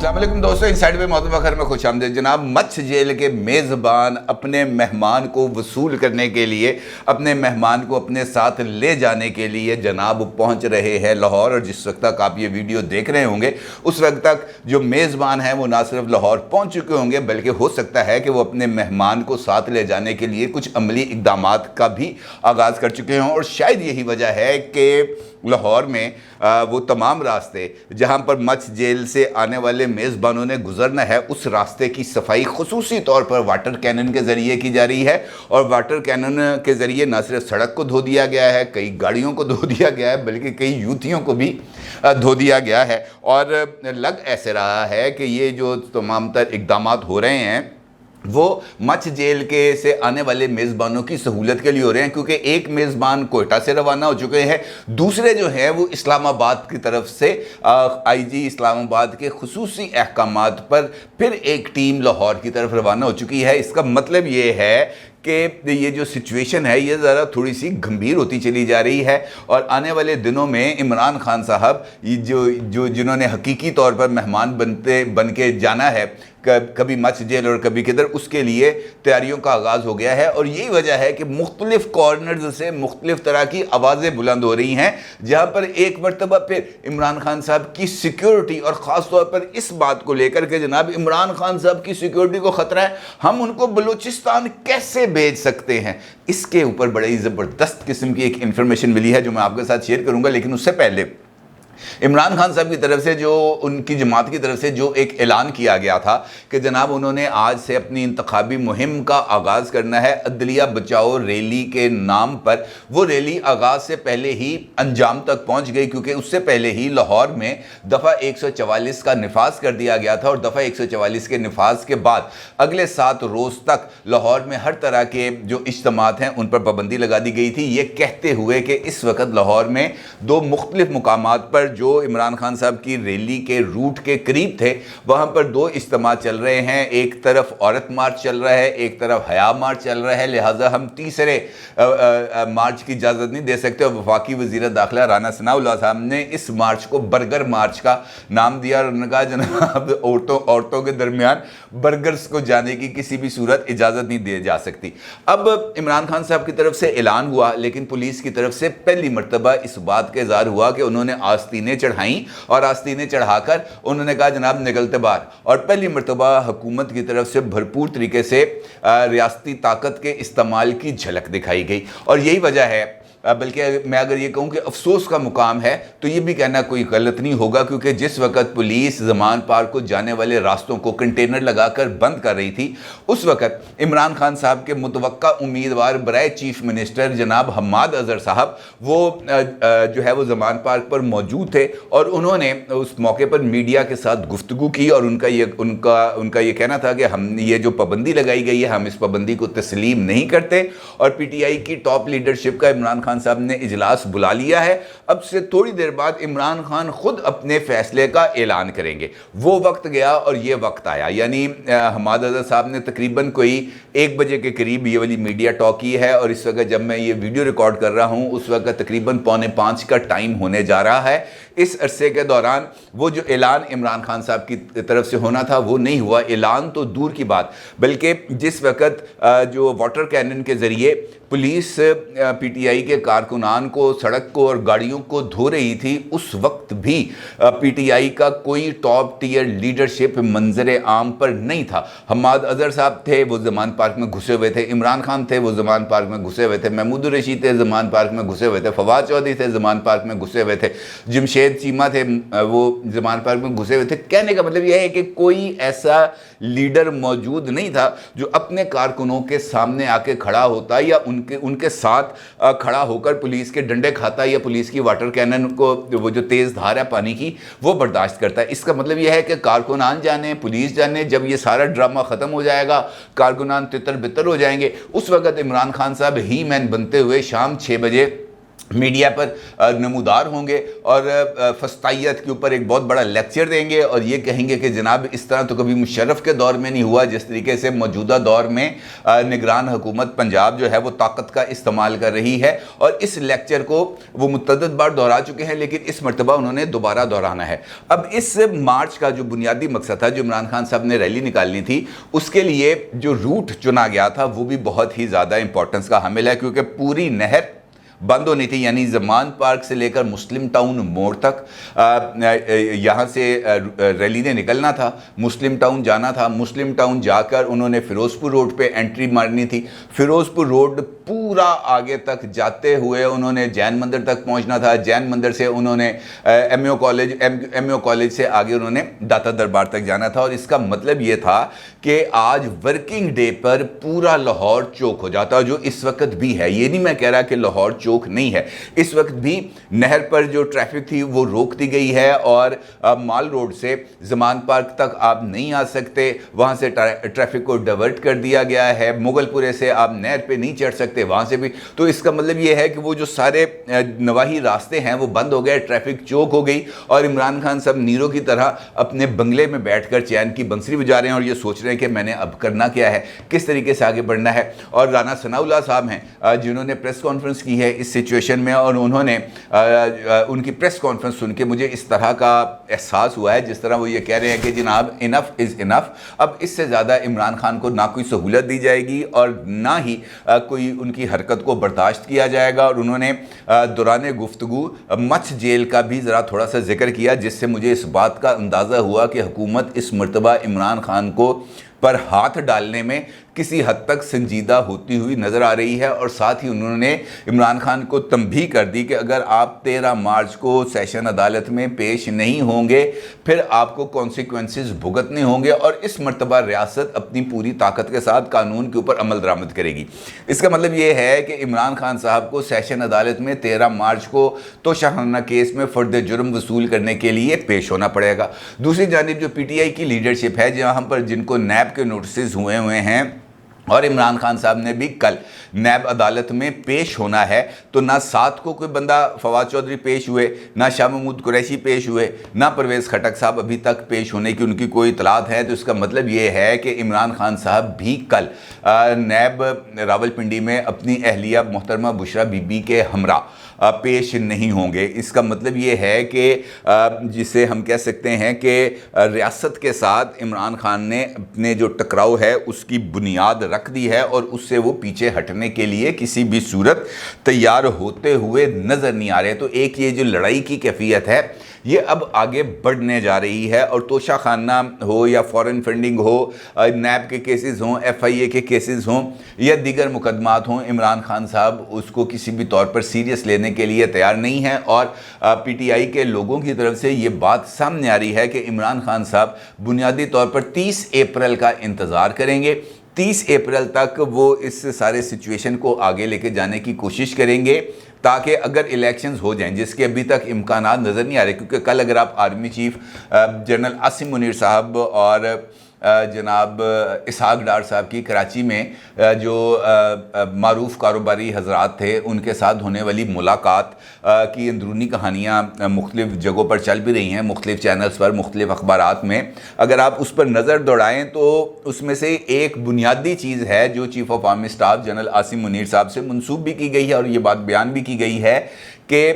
अस्सलाम वालेकुम दोस्तों, इनसाइड में मोहतरमा घर में खुश आमदीद। जनाब, मच्छ जेल के मेज़बान अपने मेहमान को वसूल करने के लिए, अपने मेहमान को अपने साथ ले जाने के लिए जनाब पहुंच रहे हैं लाहौर। और जिस वक्त तक आप ये वीडियो देख रहे होंगे उस वक्त तक जो मेज़बान हैं वो ना सिर्फ लाहौर पहुंच चुके होंगे बल्कि हो सकता है कि वो अपने मेहमान को साथ ले जाने के लिए कुछ अमली इक़दामात का भी आगाज़ कर चुके हों। और शायद यही वजह है कि लाहौर में वो तमाम रास्ते जहां पर मच्छ जेल से आने वाले मेज़बानों ने गुजरना है, उस रास्ते की सफाई खुसूसी तौर पर वाटर कैनन के ज़रिए की जा रही है। और वाटर कैनन के ज़रिए न सिर्फ सड़क को धो दिया गया है, कई गाड़ियों को धो दिया गया है, बल्कि कई यूतियों को भी धो दिया गया है। और लग ऐसे रहा है कि ये जो तमाम तर इक़दामात हो रहे हैं वो मच्छ जेल के से आने वाले मेज़बानों की सहूलत के लिए हो रहे हैं, क्योंकि एक मेज़बान कोयटा से रवाना हो चुके हैं, दूसरे जो हैं वो इस्लामाबाद की तरफ से आईजी इस्लामाबाद के खुसूसी अहकामात पर फिर एक टीम लाहौर की तरफ रवाना हो चुकी है। इसका मतलब ये है कि ये जो सिचुएशन है ये ज़रा थोड़ी सी गंभीर होती चली जा रही है। और आने वाले दिनों में इमरान खान साहब जिन्होंने हकीकी तौर पर मेहमान बन के जाना है, कभी मच्छ जेल और कभी किधर, उसके लिए तैयारियों का आगाज़ हो गया है। और यही वजह है कि मुख्तलिफ कॉर्नर्स से मुख्तलिफ तरह की आवाज़ें बुलंद हो रही हैं, जहाँ पर एक मरतबा फिर इमरान खान साहब की सिक्योरिटी और ख़ास तौर पर इस बात को लेकर के जनाब इमरान खान साहब की सिक्योरिटी को ख़तरा है, हम उनको बलूचिस्तान कैसे भेज सकते हैं, इसके ऊपर बड़ी ज़बरदस्त किस्म की एक इन्फॉर्मेशन मिली है जो मैं आपके साथ शेयर करूँगा। लेकिन उससे पहले इमरान खान साहब की तरफ से जो उनकी जमात की तरफ से जो एक ऐलान किया गया था कि जनाब उन्होंने आज से अपनी इंतखाबी मुहिम का आगाज़ करना है अदलिया बचाओ रैली के नाम पर। वो रैली आगाज़ से पहले ही अंजाम तक पहुंच गई, क्योंकि उससे पहले ही लाहौर में दफ़ा 144 का निफाज कर दिया गया था। और दफ़ा 144 के निफाज के बाद अगले 7 रोज़ तक लाहौर में हर तरह के जो इज्तिमात हैं उन पर पाबंदी लगा दी गई थी, ये कहते हुए कि इस वक्त लाहौर में 2 मुख्तलिफ मुकामात पर जो इमरान खान साहब की रैली के रूट के करीब थे वहां पर 2 इज्तिमा चल रहे हैं। एक तरफ औरत मार्च चल रहा है, एक तरफ हया मार्च चल रहा है, लिहाजा हम तीसरे मार्च की इजाज़त नहीं दे सकते। और वफाकी वज़ीर दाखिला राना सनाउल्लाह साहब ने इस मार्च को बर्गर मार्च का नाम दिया और उन्होंने कहा जनाब औरतों के दरमियान बर्गर्स को जाने की किसी भी सूरत इजाज़त नहीं दी जा सकती। अब इमरान खान साहब की तरफ से ऐलान हुआ, लेकिन पुलिस की तरफ से पहली मरतबा इस बात का इज़हार हुआ कि उन्होंने आस्तीनें चढ़ाई और आस्तीनें चढ़ाकर उन्होंने कहा जनाब निकलते बाहर। और पहली मरतबा हुकूमत की तरफ से भरपूर तरीके से रियासती ताकत के इस्तेमाल की झलक दिखाई गई। और यही वजह है, बल्कि मैं अगर ये कहूँ कि अफसोस का मुकाम है तो ये भी कहना कोई गलत नहीं होगा, क्योंकि जिस वक्त पुलिस ज़मान पार्क को जाने वाले रास्तों को कंटेनर लगाकर बंद कर रही थी, उस वक्त इमरान खान साहब के मुतवक्का उम्मीदवार बराए चीफ मिनिस्टर जनाब हम्माद अज़हर साहब वो जो है वो ज़मान पार्क पर मौजूद थे। और उन्होंने उस मौके पर मीडिया के साथ गुफ्तगू की और उनका ये कहना था कि हम ये जो पाबंदी लगाई गई है हम इस पाबंदी को तस्लीम नहीं करते। और PTI की टॉप लीडरशिप का इमरान खान साहब ने इजलास बुला लिया है। अब से थोड़ी देर बाद इमरान खान खुद अपने फैसले का ऐलान करेंगे। वो वक्त गया और ये वक्त आया, यानी हम्माद अज़हर साहब ने तकरीबन कोई 1 बजे के करीब ये वाली मीडिया टॉक की है। और इस वक्त जब मैं ये वीडियो रिकॉर्ड कर रहा हूँ उस वक्त तकरीबन 4:45 का टाइम होने जा रहा है। इस अरसे के दौरान वो जो ऐलान इमरान खान साहब की तरफ से होना था वो नहीं हुआ। ऐलान तो दूर की बात, बल्कि जिस वक्त जो वाटर कैनन के ज़रिए पुलिस PTI के कारकुनान को, सड़क को और गाड़ियों को धो रही थी, उस वक्त भी PTI का कोई टॉप टियर लीडरशिप मंजर आम पर नहीं था। हम्माद अज़हर साहब थे वो ज़मान पार्क में घुसे हुए थे, इमरान खान थे वो ज़मान पार्क में घुसे हुए थे, महमूद रशीद थे ज़मान पार्क में घुसे हुए थे, फवाद चौधरी थे ज़मान पार्क में घुसे हुए थे, जमशेद चीमा थे वो ज़मान पार्क में घुसे हुए थे। कहने का मतलब यह है कि कोई ऐसा लीडर मौजूद नहीं था जो अपने कारकुनों के सामने आके खड़ा होता या उनके साथ खड़ा होकर पुलिस के डंडे खाता या पुलिस की वाटर कैनन को, वो जो तेज़ धार है पानी की, वो बर्दाश्त करता है। इसका मतलब यह है कि कारकुनान जाने, पुलिस जाने, जब ये सारा ड्रामा ख़त्म हो जाएगा, कारकुनान तितर बितर हो जाएंगे, उस वक्त इमरान खान साहब ही मैन बनते हुए शाम 6 बजे मीडिया पर नमूदार होंगे और फस्तायत के ऊपर एक बहुत बड़ा लेक्चर देंगे और ये कहेंगे कि जनाब इस तरह तो कभी मुशर्रफ के दौर में नहीं हुआ जिस तरीके से मौजूदा दौर में निगरान हुकूमत पंजाब जो है वो ताकत का इस्तेमाल कर रही है। और इस लेक्चर को वो मुतअद्दिद बार दोहरा चुके हैं, लेकिन इस मरतबा उन्होंने दोबारा दोहराना है। अब इस मार्च का जो बुनियादी मकसद था, जो इमरान खान साहब ने रैली निकालनी थी, उसके लिए जो रूट चुना गया था वो भी बहुत ही ज़्यादा इंपॉर्टेंस का हामिल है, क्योंकि पूरी नहर बंद होनी थी, यानी ज़मान पार्क से लेकर मुस्लिम टाउन मोड़ तक यहाँ से रैली ने निकलना था, मुस्लिम टाउन जाना था। मुस्लिम टाउन जाकर उन्होंने फ़िरोज़पुर रोड पे एंट्री मारनी थी। फ़िरोज़पुर रोड पूरा आगे तक जाते हुए उन्होंने जैन मंदिर तक पहुँचना था। जैन मंदिर से उन्होंने एमओ कॉलेज से आगे उन्होंने दाता दरबार तक जाना था। और इसका मतलब ये था कि आज वर्किंग डे पर पूरा लाहौर चौक हो जाता, जो इस वक्त भी है। ये नहीं मैं कह रहा कि लाहौर चौक नहीं है, इस वक्त भी नहर पर जो ट्रैफिक थी वो रोक दी गई है और माल रोड से ज़मान पार्क तक आप नहीं आ सकते, वहाँ से ट्रैफिक को डाइवर्ट कर दिया गया है। मुगलपुरे से आप नहर पे नहीं चढ़ सकते, वहाँ से भी। तो इसका मतलब ये है कि वो जो सारे नवाही रास्ते हैं वो बंद हो गए, ट्रैफिक चौक हो गई और इमरान खान साहब नीरों की तरह अपने बंगले में बैठकर चैन की बंसरी बजा रहे हैं और ये सोच रहे हैं कि मैंने अब करना क्या है, किस तरीके से आगे बढ़ना है। और राना सनाउल्लाह साहब हैं जिन्होंने प्रेस कॉन्फ्रेंस की है इस सिचुएशन में, और उन्होंने उनकी प्रेस कॉन्फ्रेंस सुन के मुझे इस तरह का एहसास हुआ है जिस तरह वो ये कह रहे हैं कि जनाब इनफ इज़ इनफ, अब इससे ज़्यादा इमरान खान को ना कोई सहूलत दी जाएगी और ना ही कोई उनकी हरकत को बर्दाश्त किया जाएगा। और उन्होंने दौरान गुफ्तगू मच्छ जेल का भी ज़रा थोड़ा सा जिक्र किया, जिससे मुझे इस बात का अंदाज़ा हुआ कि हुकूमत इस मरतबा इमरान खान को पर हाथ डालने में किसी हद तक संजीदा होती हुई नज़र आ रही है। और साथ ही उन्होंने इमरान खान को तंबीह कर दी कि अगर आप 13 मार्च को सेशन अदालत में पेश नहीं होंगे फिर आपको कॉन्सिक्वेंसेस भुगतने होंगे और इस मरतबा रियासत अपनी पूरी ताकत के साथ कानून के ऊपर अमल दरामद करेगी। इसका मतलब ये है कि इमरान खान साहब को सेशन अदालत में 13 मार्च को तोशाखाना केस में फ़र्द जुर्म वसूल करने के लिए पेश होना पड़ेगा। दूसरी जानिब जो PTI की लीडरशिप है, जहाँ पर जिनको नैब के नोटिस हुए हैं और इमरान खान साहब ने भी कल नैब अदालत में पेश होना है, तो ना 7 को कोई बंदा फवाद चौधरी पेश हुए, ना शाह महमूद कुरैशी पेश हुए, ना परवेज़ खटक साहब अभी तक पेश होने की उनकी कोई इतलात है। तो इसका मतलब ये है कि इमरान खान साहब भी कल नैब रावलपिंडी में अपनी अहलिया मोहतरमा बुशरा बीबी के हमरा पेश नहीं होंगे। इसका मतलब ये है कि जिसे हम कह सकते हैं कि रियासत के साथ इमरान खान ने अपने जो टकराव है उसकी बुनियाद रख दी है और उससे वो पीछे हटने के लिए किसी भी सूरत तैयार होते हुए नज़र नहीं आ रहे। तो एक ये जो लड़ाई की कैफियत है ये अब आगे बढ़ने जा रही है और तोशाखाना हो या फॉरेन फंडिंग हो, नैब के केसेस हों, FIA के केसेस हों या दीगर मुकदमात हों, इमरान खान साहब उसको किसी भी तौर पर सीरियस लेने के लिए तैयार नहीं हैं। और PTI के लोगों की तरफ से ये बात सामने आ रही है कि इमरान खान साहब बुनियादी तौर पर 30 अप्रैल का इंतज़ार करेंगे। 30 अप्रैल तक वो इस सारे सिचुएशन को आगे लेके जाने की कोशिश करेंगे ताकि अगर इलेक्शंस हो जाएं, जिसके अभी तक इम्कानात नज़र नहीं आ रहे, क्योंकि कल अगर आप army chief general Asim Munir साहब और जनाब इसहाक डार साहब की कराची में जो मारूफ कारोबारी हजरात थे उनके साथ होने वाली मुलाकात की अंदरूनी कहानियाँ मुख्तलिफ़ जगहों पर चल भी रही हैं, मुख्तलिफ़ चैनल्स पर, मुख्तलिफ़ अखबारात में। अगर आप उस पर नज़र दौड़ाएँ तो उसमें से एक बुनियादी चीज़ है जो chief of army staff general Asim Munir साहब से मंसूब भी की गई है और ये बात बयान भी की गई है कि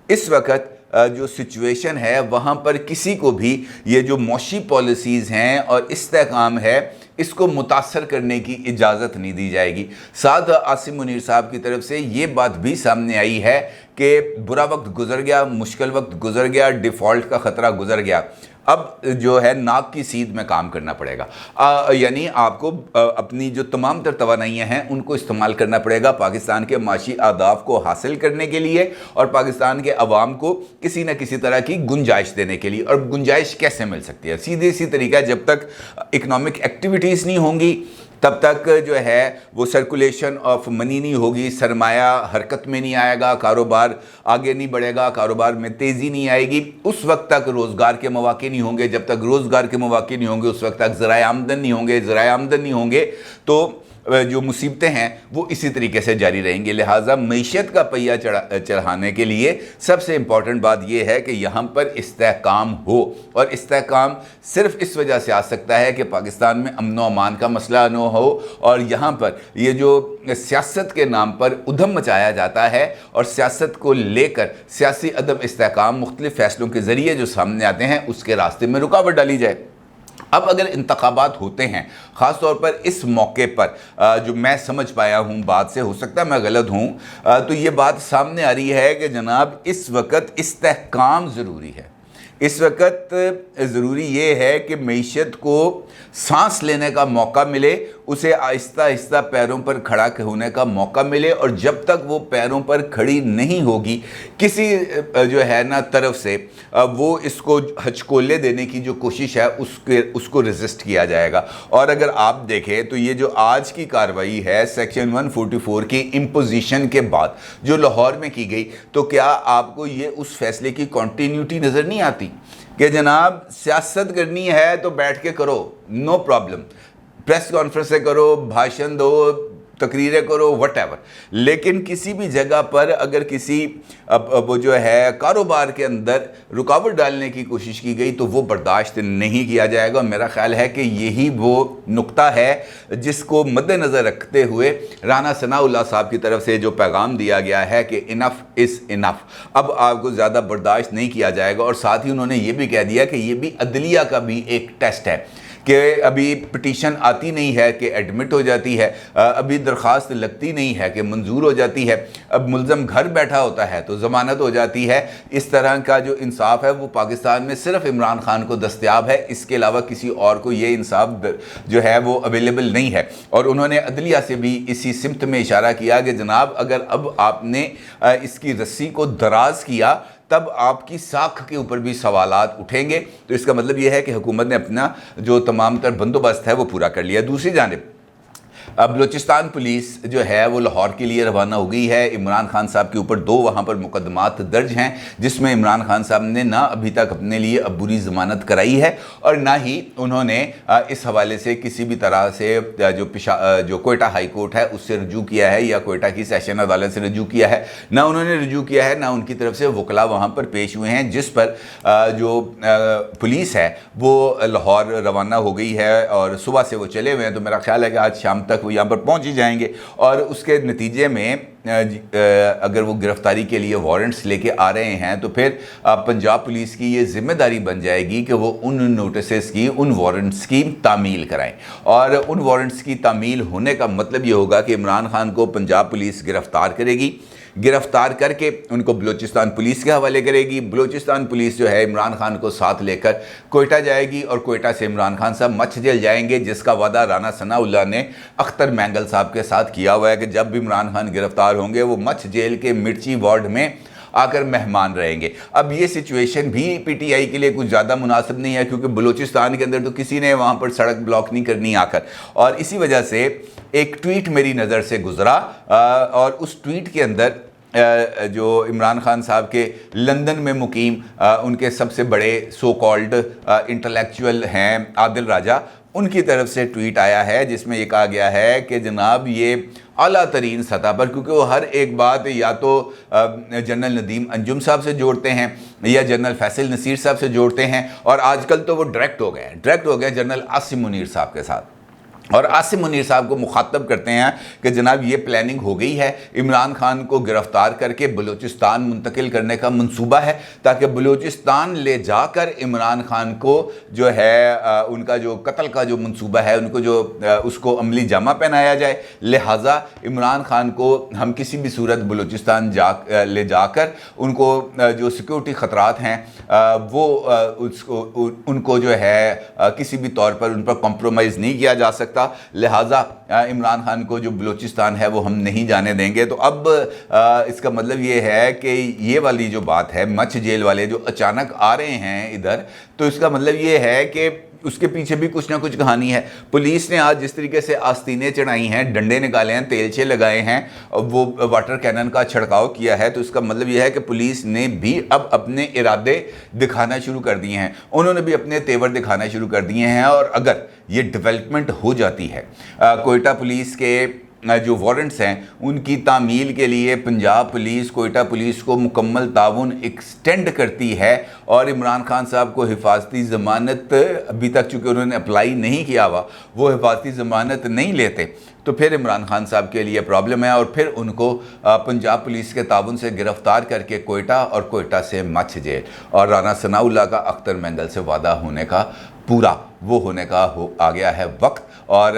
इस वक्त जो सिचुएशन है वहाँ पर किसी को भी ये जो मौशी पॉलिसीज़ हैं और इस्तेहकाम है इसको मुतासर करने की इजाज़त नहीं दी जाएगी। साथ आसिम मुनीर साहब की तरफ से ये बात भी सामने आई है कि बुरा वक्त गुजर गया, मुश्किल वक्त गुजर गया, डिफ़ॉल्ट का ख़तरा गुजर गया, अब जो है नाक की सीध में काम करना पड़ेगा। यानी आपको अपनी जो तमाम तर तवानाइयाँ हैं उनको इस्तेमाल करना पड़ेगा पाकिस्तान के माशी अहदाफ को हासिल करने के लिए और पाकिस्तान के अवाम को किसी न किसी तरह की गुंजाइश देने के लिए। और गुंजाइश कैसे मिल सकती है? सीधे सी तरीका, जब तक इकनॉमिक एक्टिविटीज़ नहीं होंगी तब तक जो है वो सर्कुलेशन ऑफ मनी नहीं होगी, सरमाया हरकत में नहीं आएगा, कारोबार आगे नहीं बढ़ेगा, कारोबार में तेज़ी नहीं आएगी। उस वक्त तक रोज़गार के मौके नहीं होंगे, जब तक रोज़गार के मौके नहीं होंगे उस वक्त तक ज़राए आमदन नहीं होंगे, ज़राए आमदन नहीं होंगे तो جو مصیبتیں ہیں وہ اسی طریقے سے جاری رہیں گی۔ لہٰذا معیشت کا پہیہ چڑھانے کے لیے سب سے امپورٹنٹ بات یہ ہے کہ یہاں پر استحکام ہو، اور استحکام صرف اس وجہ سے آ سکتا ہے کہ پاکستان میں امن و امان کا مسئلہ نہ ہو، اور یہاں پر یہ جو سیاست کے نام پر ادھم مچایا جاتا ہے اور سیاست کو لے کر سیاسی عدم استحکام مختلف فیصلوں کے ذریعے جو سامنے آتے ہیں اس کے راستے میں رکاوٹ ڈالی جائے۔ اب اگر انتخابات ہوتے ہیں، خاص طور پر اس موقع پر جو میں سمجھ پایا ہوں بات سے، ہو سکتا ہے میں غلط ہوں، تو یہ بات سامنے آ رہی ہے کہ جناب اس وقت استحکام ضروری ہے۔ اس وقت ضروری یہ ہے کہ معیشت کو سانس لینے کا موقع ملے، اسے آہستہ آہستہ پیروں پر کھڑا ہونے کا موقع ملے، اور جب تک وہ پیروں پر کھڑی نہیں ہوگی کسی جو ہے نا طرف سے وہ اس کو ہچکولے دینے کی جو کوشش ہے اس کو ریزسٹ کیا جائے گا۔ اور اگر آپ دیکھیں تو یہ جو آج کی کارروائی ہے سیکشن 144 کی امپوزیشن کے بعد جو لاہور میں کی گئی، تو کیا آپ کو یہ اس فیصلے کی کنٹینیوٹی نظر نہیں آتی کہ جناب سیاست کرنی ہے تو بیٹھ کے کرو، نو پرابلم، پریس کانفرنسیں کرو، بھاشن دو، تقریریں کرو، وٹ ایور، لیکن کسی بھی جگہ پر اگر کسی وہ جو ہے کاروبار کے اندر رکاوٹ ڈالنے کی کوشش کی گئی تو وہ برداشت نہیں کیا جائے گا۔ میرا خیال ہے کہ یہی وہ نقطہ ہے جس کو مد نظر رکھتے ہوئے رانا ثناء اللہ صاحب کی طرف سے جو پیغام دیا گیا ہے کہ انف از انف، اب آپ کو زیادہ برداشت نہیں کیا جائے گا۔ اور ساتھ ہی انہوں نے یہ بھی کہہ دیا کہ یہ بھی عدلیہ کا بھی ایک ٹیسٹ ہے کہ ابھی پٹیشن آتی نہیں ہے کہ ایڈمٹ ہو جاتی ہے، ابھی درخواست لگتی نہیں ہے کہ منظور ہو جاتی ہے، اب ملزم گھر بیٹھا ہوتا ہے تو ضمانت ہو جاتی ہے۔ اس طرح کا جو انصاف ہے وہ پاکستان میں صرف عمران خان کو دستیاب ہے، اس کے علاوہ کسی اور کو یہ انصاف جو ہے وہ اویلیبل نہیں ہے۔ اور انہوں نے عدلیہ سے بھی اسی سمت میں اشارہ کیا کہ جناب اگر اب آپ نے اس کی رسی کو دراز کیا تب آپ کی ساکھ کے اوپر بھی سوالات اٹھیں گے، تو اس کا مطلب یہ ہے کہ حکومت نے اپنا جو تمام تر بندوبست ہے وہ پورا کر لیا۔ دوسری جانب بلوچستان پولیس جو ہے وہ لاہور کے لیے روانہ ہو گئی ہے۔ عمران خان صاحب کے اوپر 2 وہاں پر مقدمات درج ہیں، جس میں عمران خان صاحب نے نہ ابھی تک اپنے لیے عبوری ضمانت کرائی ہے، اور نہ ہی انہوں نے اس حوالے سے کسی بھی طرح سے جو کوئٹہ ہائی کورٹ ہے اس سے رجوع کیا ہے یا کوئٹہ کی سیشن عدالت سے رجوع کیا ہے، نہ انہوں نے رجوع کیا ہے، نہ ان کی طرف سے وکلاء وہاں پر پیش ہوئے ہیں، جس پر جو پولیس ہے وہ لاہور روانہ ہو گئی ہے اور صبح سے وہ چلے ہوئے ہیں۔ تو میرا خیال ہے کہ آج شام تک وہ یہاں پر پہنچ ہی جائیں گے، اور اس کے نتیجے میں اگر وہ گرفتاری کے لیے وارنٹس لے کے آ رہے ہیں تو پھر پنجاب پولیس کی یہ ذمہ داری بن جائے گی کہ وہ ان نوٹسز کی، ان وارنٹس کی تعمیل کرائیں، اور ان وارنٹس کی تعمیل ہونے کا مطلب یہ ہوگا کہ عمران خان کو پنجاب پولیس گرفتار کرے گی، گرفتار کر کے ان کو بلوچستان پولیس کے حوالے کرے گی، بلوچستان پولیس جو ہے عمران خان کو ساتھ لے کر کوئٹہ جائے گی، اور کوئٹہ سے عمران خان صاحب مچھ جیل جائیں گے، جس کا وعدہ رانا ثناء اللہ نے اختر مینگل صاحب کے ساتھ کیا ہوا ہے کہ جب بھی عمران خان گرفتار ہوں گے وہ مچھ جیل کے مرچی وارڈ میں آ کر مہمان رہیں گے۔ اب یہ سچویشن بھی پی ٹی آئی کے لیے کچھ زیادہ مناسب نہیں ہے، کیونکہ بلوچستان کے اندر تو کسی نے وہاں پر سڑک بلاک نہیں کرنی آ کر، اور اسی وجہ سے ایک ٹویٹ میری نظر سے گزرا، اور اس ٹویٹ کے اندر جو عمران خان صاحب کے لندن میں مقیم ان کے سب سے بڑے سو کالڈ انٹلیکچوئل ہیں عادل راجہ، ان کی طرف سے ٹویٹ آیا ہے جس میں یہ کہا گیا ہے کہ جناب یہ اعلیٰ ترین سطح پر، کیونکہ وہ ہر ایک بات یا تو جنرل ندیم انجم صاحب سے جوڑتے ہیں یا جنرل فیصل نصیر صاحب سے جوڑتے ہیں، اور آج کل تو وہ ڈائریکٹ ہو گئے جنرل عاصم منیر صاحب کے ساتھ، اور عاصم منیر صاحب کو مخاطب کرتے ہیں کہ جناب یہ پلاننگ ہو گئی ہے، عمران خان کو گرفتار کر کے بلوچستان منتقل کرنے کا منصوبہ ہے تاکہ بلوچستان لے جا کر عمران خان کو جو ہے ان کا جو قتل کا جو منصوبہ ہے ان کو جو اس کو عملی جامہ پہنایا جائے، لہٰذا عمران خان کو ہم کسی بھی صورت بلوچستان لے جا کر ان کو جو سیکیورٹی خطرات ہیں وہ ان کو جو ہے کسی بھی طور پر ان پر کمپرومائز نہیں کیا جا سکتا، لہٰذا عمران خان کو جو بلوچستان ہے وہ ہم نہیں جانے دیں گے۔ تو اب اس کا مطلب یہ ہے کہ یہ والی جو بات ہے مچھ جیل والے جو اچانک آ رہے ہیں ادھر، تو اس کا مطلب یہ ہے کہ اس کے پیچھے بھی کچھ نہ کچھ کہانی ہے۔ پولیس نے آج جس طریقے سے آستینیں چڑھائی ہیں، ڈنڈے نکالے ہیں، تیلچے لگائے ہیں، وہ واٹر کینن کا چھڑکاؤ کیا ہے، تو اس کا مطلب یہ ہے کہ پولیس نے بھی اب اپنے ارادے دکھانا شروع کر دیے ہیں، انہوں نے بھی اپنے تیور دکھانا شروع کر دیے ہیں۔ اور اگر یہ ڈیولپمنٹ ہو جاتی ہے، کوئٹہ پولیس کے جو وارنٹس ہیں ان کی تعمیل کے لیے پنجاب پولیس کوئٹہ پولیس کو مکمل تعاون ایکسٹینڈ کرتی ہے، اور عمران خان صاحب کو حفاظتی ضمانت ابھی تک چونکہ انہوں نے اپلائی نہیں کیا ہوا، وہ حفاظتی ضمانت نہیں لیتے، تو پھر عمران خان صاحب کے لیے پرابلم ہے، اور پھر ان کو پنجاب پولیس کے تعاون سے گرفتار کر کے کوئٹہ اور کوئٹہ سے مچھ جیل، اور رانا ثناء اللہ کا اختر مینگل سے وعدہ ہونے کا پورا وہ ہونے کا آ گیا ہے وقت۔ اور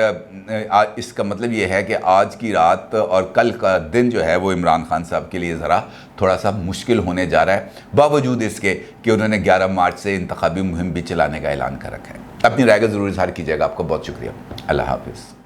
اس کا مطلب یہ ہے کہ آج کی رات اور کل کا دن جو ہے وہ عمران خان صاحب کے لیے ذرا تھوڑا سا مشکل ہونے جا رہا ہے، باوجود اس کے کہ انہوں نے 11 مارچ سے انتخابی مہم بھی چلانے کا اعلان کر رکھا ہے۔ اپنی رائے کا ضرور اظہار کیجیے گا۔ آپ کو بہت شکریہ۔ اللہ حافظ۔